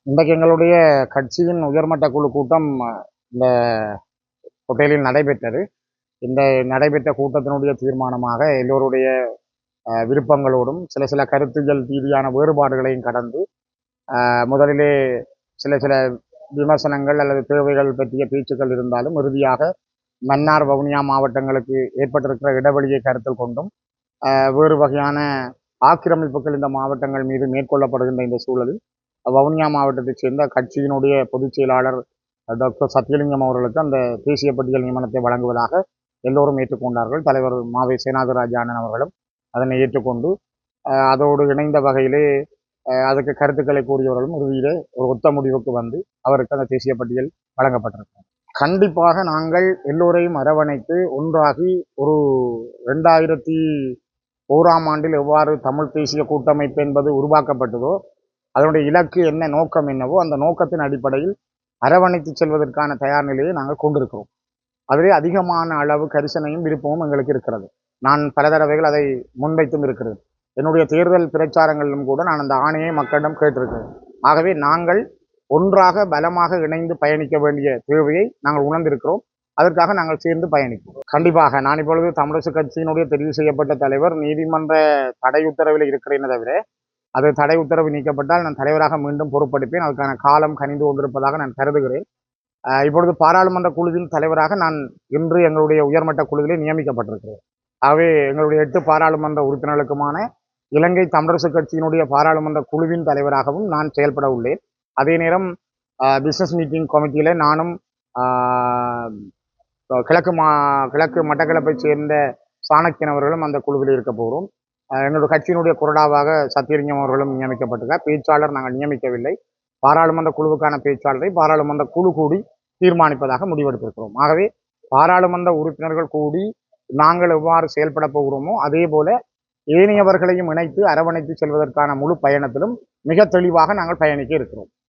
இன்றைக்கு எங்களுடைய கட்சியின் உயர்மட்ட குழு கூட்டம் இந்த ஹோட்டலில் நடைபெற்றது. இந்த நடைபெற்ற கூட்டத்தினுடைய தீர்மானமாக எல்லோருடைய விருப்பங்களோடும் சில சில கருத்துக்கள் ரீதியான வேறுபாடுகளையும் கடந்து முதலிலே சில சில விமர்சனங்கள் அல்லது தேவைகள் பற்றிய பேச்சுக்கள் இருந்தாலும் இறுதியாக மன்னார் வவுனியா மாவட்டங்களுக்கு ஏற்பட்டிருக்கிற இடைவெளியை கருத்தில் கொண்டும் வேறு வகையான ஆக்கிரமிப்புகள் இந்த மாவட்டங்கள் மீது மேற்கொள்ளப்படுகின்ற இந்த சூழலில் வவுனியா மாவட்டத்தைச் சேர்ந்த கட்சியினுடைய பொதுச் செயலாளர் டாக்டர் சத்தியலிங்கம் அவர்களுக்கு அந்த தேசிய பட்டியல் நியமனத்தை வழங்குவதாக எல்லோரும் ஏற்றுக்கொண்டார்கள். தலைவர் மாவை சேனாதிராஜானன் அவர்களும் அதனை ஏற்றுக்கொண்டு அதோடு இணைந்த வகையிலே அதுக்கு கருத்துக்களை கூறியவர்களும் இறுதியிலே ஒரு ஒத்த முடிவுக்கு வந்து அவருக்கு அந்த தேசிய பட்டியல் வழங்கப்பட்டிருக்கிறது. கண்டிப்பாக நாங்கள் எல்லோரையும் அரவணைத்து ஒன்றாகி ஒரு 2001ஆம் ஆண்டில் எவ்வாறு தமிழ் தேசிய கூட்டமைப்பு என்பது உருவாக்கப்பட்டதோ அதனுடைய இலக்கு என்ன, நோக்கம் என்னவோ அந்த நோக்கத்தின் அடிப்படையில் அரவணைத்து செல்வதற்கான தயார் நிலையை நாங்கள் கொண்டிருக்கிறோம். அதிலே அதிகமான அளவு கரிசனையும் விருப்பமும் எங்களுக்கு இருக்கிறது. நான் பல தடவைகள் அதை முன்வைத்தும் இருக்கிறது. என்னுடைய தேர்தல் பிரச்சாரங்களிலும் கூட நான் அந்த ஆணையை மக்களிடம் கேட்டிருக்கிறேன். ஆகவே நாங்கள் ஒன்றாக பலமாக இணைந்து பயணிக்க வேண்டிய தேவையை நாங்கள் உணர்ந்திருக்கிறோம். அதற்காக நாங்கள் சேர்ந்து பயணிப்போம். கண்டிப்பாக நான் இப்பொழுது தமிழரசு கட்சியினுடைய தெரிவு செய்யப்பட்ட தலைவர் நீதிமன்ற தடை உத்தரவில் இருக்கிறேன் தவிர அது தடை உத்தரவு நீக்கப்பட்டால் நான் தலைவராக மீண்டும் பொறுப்பெடுப்பேன். அதுக்கான காலம் கனிந்து கொண்டிருப்பதாக நான் கருதுகிறேன். இப்பொழுது பாராளுமன்ற குழுவின் தலைவராக நான் இன்று எங்களுடைய உயர்மட்ட குழுவிலே நியமிக்கப்பட்டிருக்கிறேன். ஆகவே எங்களுடைய 8 பாராளுமன்ற உறுப்பினர்களுக்குமான இலங்கை தமிழரசு கட்சியினுடைய பாராளுமன்ற குழுவின் தலைவராகவும் நான் செயல்பட உள்ளேன். அதே நேரம் பிஸ்னஸ் மீட்டிங் கமிட்டியில் நானும் கிழக்கு மட்டக்களப்பை சேர்ந்த சாணக்கியன் அவர்களும் அந்த குழுவில் இருக்க போகிறோம். எங்களுடைய கட்சியினுடைய கொறடாவாக சத்தியலிங்கம் அவர்களும் நியமிக்கப்பட்டிருக்கார். பேச்சாளர் நாங்கள் நியமிக்கவில்லை. பாராளுமன்ற குழுவுக்கான பேச்சாளரை பாராளுமன்ற குழு கூடி தீர்மானிப்பதாக முடிவெடுத்திருக்கிறோம். ஆகவே பாராளுமன்ற உறுப்பினர்கள் கூடி நாங்கள் எவ்வாறு செயல்பட போகிறோமோ அதே போல ஏனையவர்களையும் இணைத்து அரவணைத்து செல்வதற்கான முழு பயணத்திலும் மிக தெளிவாக நாங்கள் பயணிக்க இருக்கிறோம்.